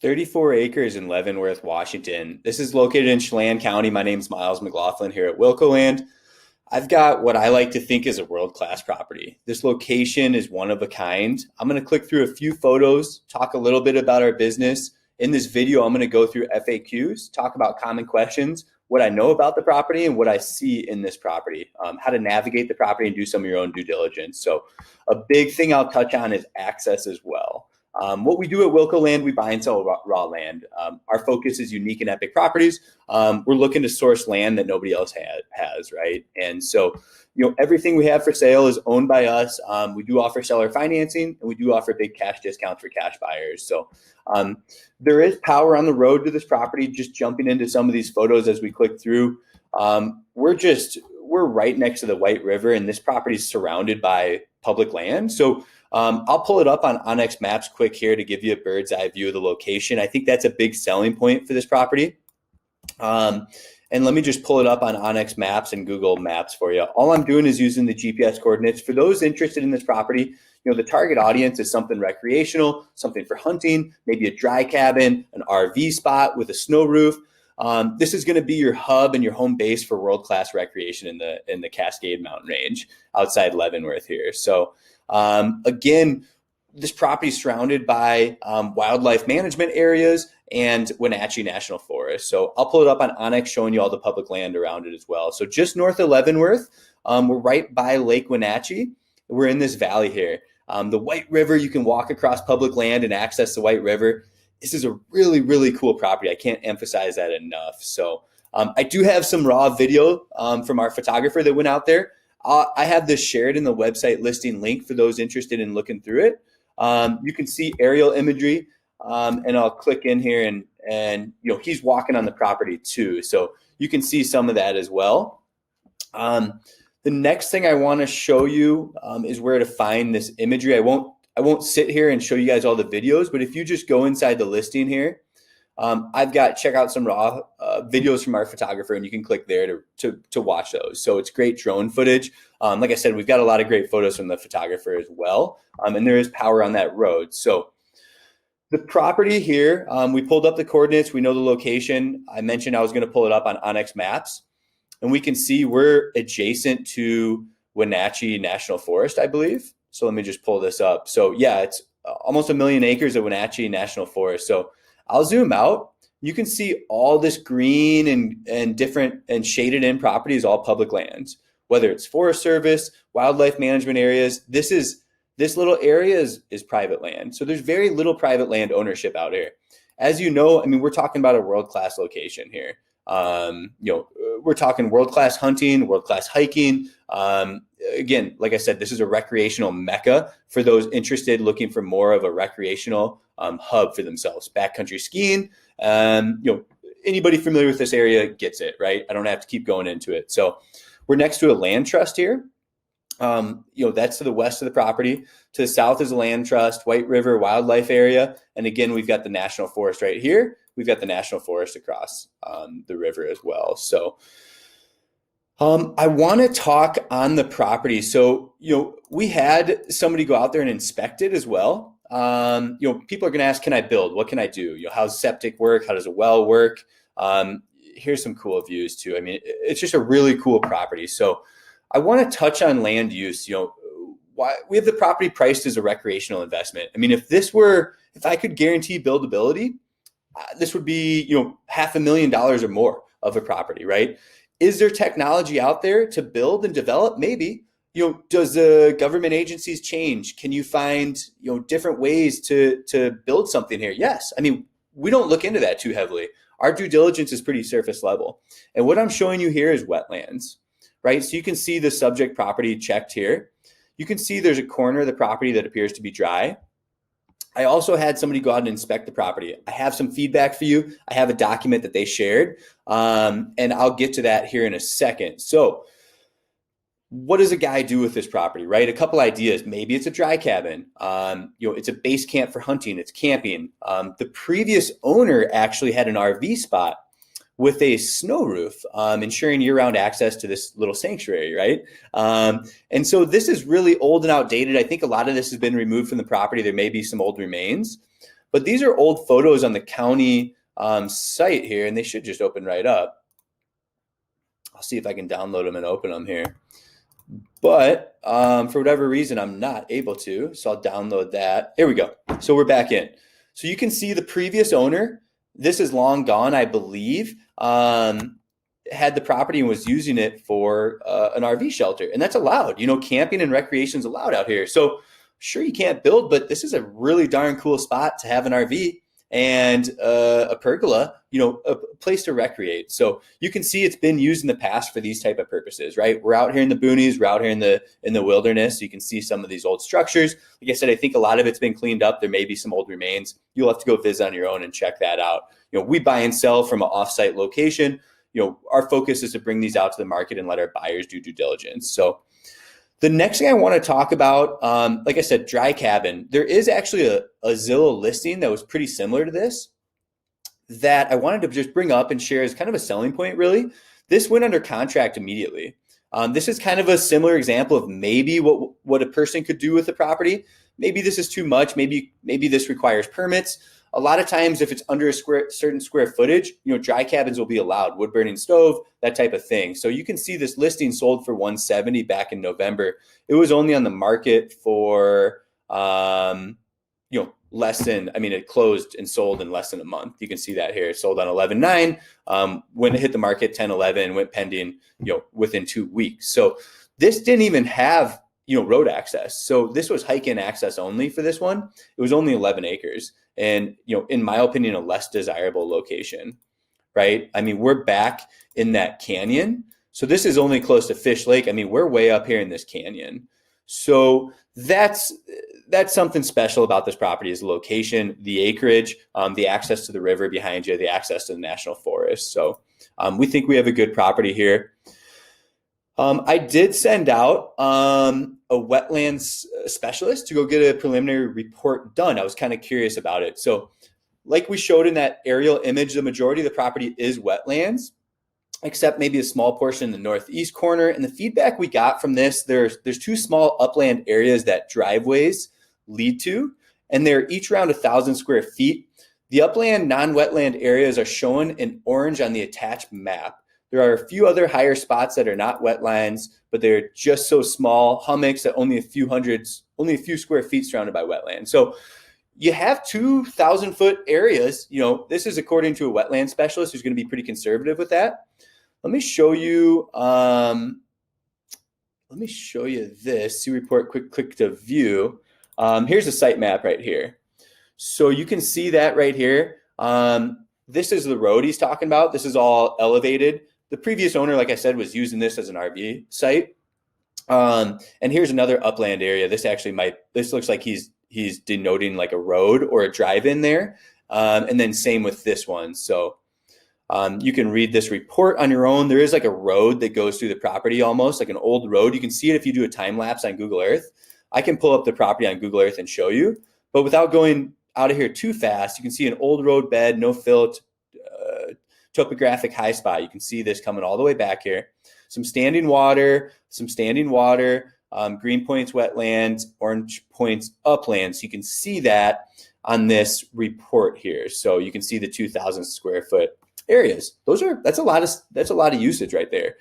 34 acres in Leavenworth, Washington. This is located in Chelan County. My name's Miles McLaughlin here at Wilco Land. I've got what I like to think is a world-class property. This location is one of a kind. I'm going to click through a few photos, talk a little bit about our business. In this video, I'm going to go through FAQs, talk about common questions, what I know about the property and what I see in this property, how to navigate the property and do some of your own due diligence. So a big thing I'll touch on is access as well. What we do at Wilco Land, we buy and sell raw land. Our focus is unique and epic properties. We're looking to source land that nobody else has, right? And so, everything we have for sale is owned by us. We do offer seller financing, and we do offer big cash discounts for cash buyers. So there is power on the road to this property. Just jumping into some of these photos as we click through, we're right next to the White River, and this property is surrounded by public land. So I'll pull it up on Onyx Maps quick here to give you a bird's eye view of the location. I think that's a big selling point for this property. And let me just pull it up on Onyx Maps and Google Maps for you. All I'm doing is using the GPS coordinates. For those interested in this property, the target audience is something recreational, something for hunting, maybe a dry cabin, an RV spot with a snow roof. This is going to be your hub and your home base for world-class recreation in the Cascade Mountain Range outside Leavenworth here. So again, this property is surrounded by wildlife management areas and Wenatchee National Forest. So I'll pull it up on Onyx, showing you all the public land around it as well. So just north of Leavenworth, we're right by Lake Wenatchee. We're in this valley here. The White River, you can walk across public land and access the White River. This is a really, really cool property. I can't emphasize that enough. So I do have some raw video from our photographer that went out there. I have this shared in the website listing link for those interested in looking through it. You can see aerial imagery, and I'll click in here and he's walking on the property too. So you can see some of that as well. The next thing I want to show you is where to find this imagery. I won't sit here and show you guys all the videos, but if you just go inside the listing here, I've got check out some raw videos from our photographer, and you can click there to watch those. So it's great drone footage. Like I said, we've got a lot of great photos from the photographer as well, and there is power on that road. So the property here, we pulled up the coordinates. We know the location. I mentioned I was going to pull it up on Onyx Maps, and we can see we're adjacent to Wenatchee National Forest, I believe. So let me just pull this up. So yeah, it's almost 1 million acres of Wenatchee National Forest. So I'll zoom out. You can see all this green and different and shaded in properties, all public lands, whether it's Forest Service, wildlife management areas. This little area is private land. So there's very little private land ownership out here. As you know, we're talking about a world-class location here. We're talking world-class hunting, world-class hiking. Again, like I said, this is a recreational mecca for those interested looking for more of a recreational hub for themselves. Backcountry skiing, anybody familiar with this area gets it, right? I don't have to keep going into it. So we're next to a land trust here. That's to the west of the property. To the south is a land trust, White River Wildlife Area. And again, we've got the National Forest right here. We've got the National Forest across the river as well. So I want to talk on the property. So, we had somebody go out there and inspect it as well. People are going to ask, can I build? What can I do? How's septic work? How does a well work? Here's some cool views too. It's just a really cool property. So I want to touch on land use. Why we have the property priced as a recreational investment. If I could guarantee buildability, this would be, $500,000 or more of a property, right? Is there technology out there to build and develop? Maybe. Does the government agencies change? Can you find, different ways to build something here? Yes. We don't look into that too heavily. Our due diligence is pretty surface level. And what I'm showing you here is wetlands, right? So you can see the subject property checked here. You can see there's a corner of the property that appears to be dry. I also had somebody go out and inspect the property. I have some feedback for you. I have a document that they shared, and I'll get to that here in a second. So what does a guy do with this property, right? A couple ideas. Maybe it's a dry cabin. It's a base camp for hunting. It's camping. The previous owner actually had an RV spot with a snow roof, ensuring year-round access to this little sanctuary, right? And so this is really old and outdated. I think a lot of this has been removed from the property. There may be some old remains, But these are old photos on the county site here, and they should just open right up. I'll see if I can download them and open them here. But for whatever reason, I'm not able to. So I'll download that. Here we go. So we're back in. So you can see the previous owner, this is long gone, I believe, had the property and was using it for an RV shelter. And that's allowed. You know, camping and recreation is allowed out here. So sure, you can't build, but this is a really darn cool spot to have an RV and a pergola, you know, a place to recreate. So you can see it's been used in the past for these type of purposes, right? We're out here in the boonies, we're out here in the wilderness. So you can see some of these old structures. Like I said, I think a lot of it's been cleaned up. There may be some old remains. You'll have to go visit on your own and check that out. You know, we buy and sell from an offsite location. You know, our focus is to bring these out to the market and let our buyers do due diligence. So the next thing I want to talk about, like I said, dry cabin. There is actually a Zillow listing that was pretty similar to this that I wanted to just bring up and share as kind of a selling point, really. This went under contract immediately. This is kind of a similar example of maybe what a person could do with the property. Maybe this is too much. Maybe this requires permits. A lot of times, if it's under a certain square footage, you know, dry cabins will be allowed, wood burning stove, that type of thing. So you can see this listing sold for $170 back in November. It was only on the market for, you know, it closed and sold in less than a month. You can see that here. It sold on 11/9. When it hit the market, 10/11, went pending, you know, within 2 weeks. So this didn't even have, you know, road access. So this was hike-in access only for this one. It was only 11 acres. And, you know, in my opinion, a less desirable location, right? I mean, we're back in that canyon. So this is only close to Fish Lake. I mean, we're way up here in this canyon. So that's something special about this property is the location, the acreage, the access to the river behind you, the access to the national forest. So we think we have a good property here. I did send out a wetlands specialist to go get a preliminary report done. I was kind of curious about it. So like we showed in that aerial image, the majority of the property is wetlands, except maybe a small portion in the northeast corner. And the feedback we got from this, there's two small upland areas that driveways lead to, and they're each around 1,000 square feet. The upland non-wetland areas are shown in orange on the attached map. There are a few other higher spots that are not wetlands, but they're just so small, hummocks that only a few square feet surrounded by wetlands. So you have 2,000-foot areas. You know, this is according to a wetland specialist who's going to be pretty conservative with that. Let me show you. This. See report. Click to view. Here's a site map right here. So you can see that right here. This is the road he's talking about. This is all elevated. The previous owner, like I said, was using this as an RV site. And here's another upland area. This looks like he's denoting like a road or a drive-in there. And then same with this one. So you can read this report on your own. There is like a road that goes through the property, almost like an old road. You can see it if you do a time lapse on Google Earth. I can pull up the property on Google Earth and show you, but without going out of here too fast, you can see an old road bed, no fill, topographic high spot. You can see this coming all the way back here. Some standing water, green points wetlands, orange points uplands. So you can see that on this report here. So you can see the 2,000 square foot areas. That's a lot of usage right there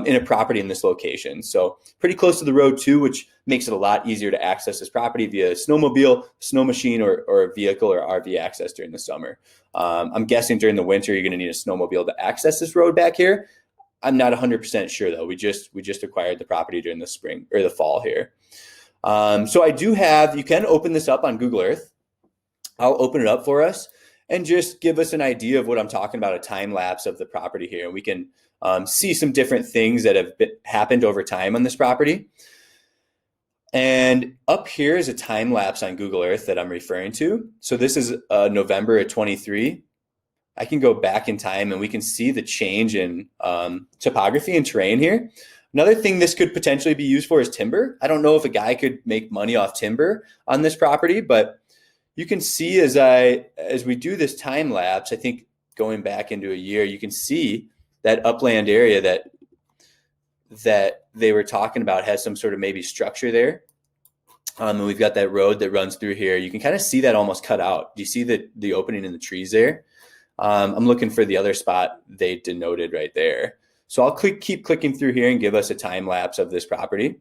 in a property in this location. So pretty close to the road too, which makes it a lot easier to access this property via snowmobile, snow machine, or a vehicle or RV access during the summer. I'm guessing during the winter you're going to need a snowmobile to access this road back here. I'm not 100% sure though. We just acquired the property during the spring or the fall here. So I do have. You can open this up on Google Earth. I'll open it up for us and just give us an idea of what I'm talking about, a time lapse of the property here. And we can see some different things that have happened over time on this property. And up here is a time lapse on Google Earth that I'm referring to. So this is November of 23. I can go back in time and we can see the change in topography and terrain here. Another thing this could potentially be used for is timber. I don't know if a guy could make money off timber on this property, but you can see as we do this time lapse, I think going back into a year, you can see that upland area that they were talking about has some sort of maybe structure there. And we've got that road that runs through here. You can kind of see that almost cut out. Do you see the opening in the trees there? I'm looking for the other spot they denoted right there. So I'll keep clicking through here and give us a time lapse of this property.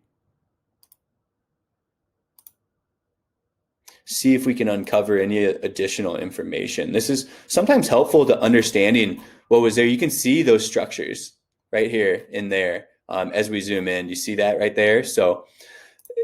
See if we can uncover any additional information. This is sometimes helpful to understanding what was there. You can see those structures right here in there as we zoom in. You see that right there? So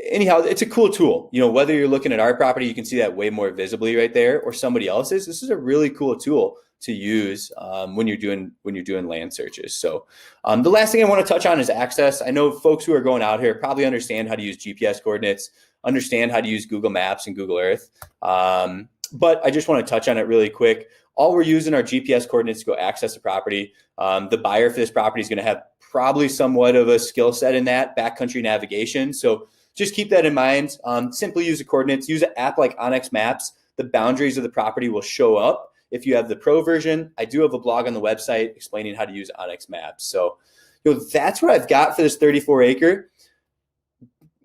anyhow, it's a cool tool. Whether you're looking at our property, you can see that way more visibly right there, or somebody else's. This is a really cool tool to use when you're doing land searches. So the last thing I want to touch on is access. I know folks who are going out here probably understand how to use GPS coordinates, understand how to use Google Maps and Google Earth. But I just want to touch on it really quick. All we're using are GPS coordinates to go access the property. The buyer for this property is going to have probably somewhat of a skill set in that backcountry navigation. So just keep that in mind. Simply use the coordinates. Use an app like Onyx Maps. The boundaries of the property will show up if you have the pro version. I do have a blog on the website explaining how to use Onyx Maps. So that's what I've got for this 34-acre.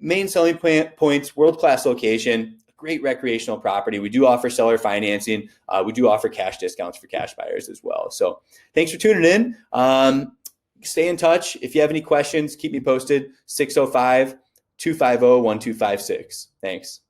Main selling points, world-class location, great recreational property. We do offer seller financing. We do offer cash discounts for cash buyers as well. So thanks for tuning in. Stay in touch. If you have any questions, keep me posted. 605-250-1256. Thanks.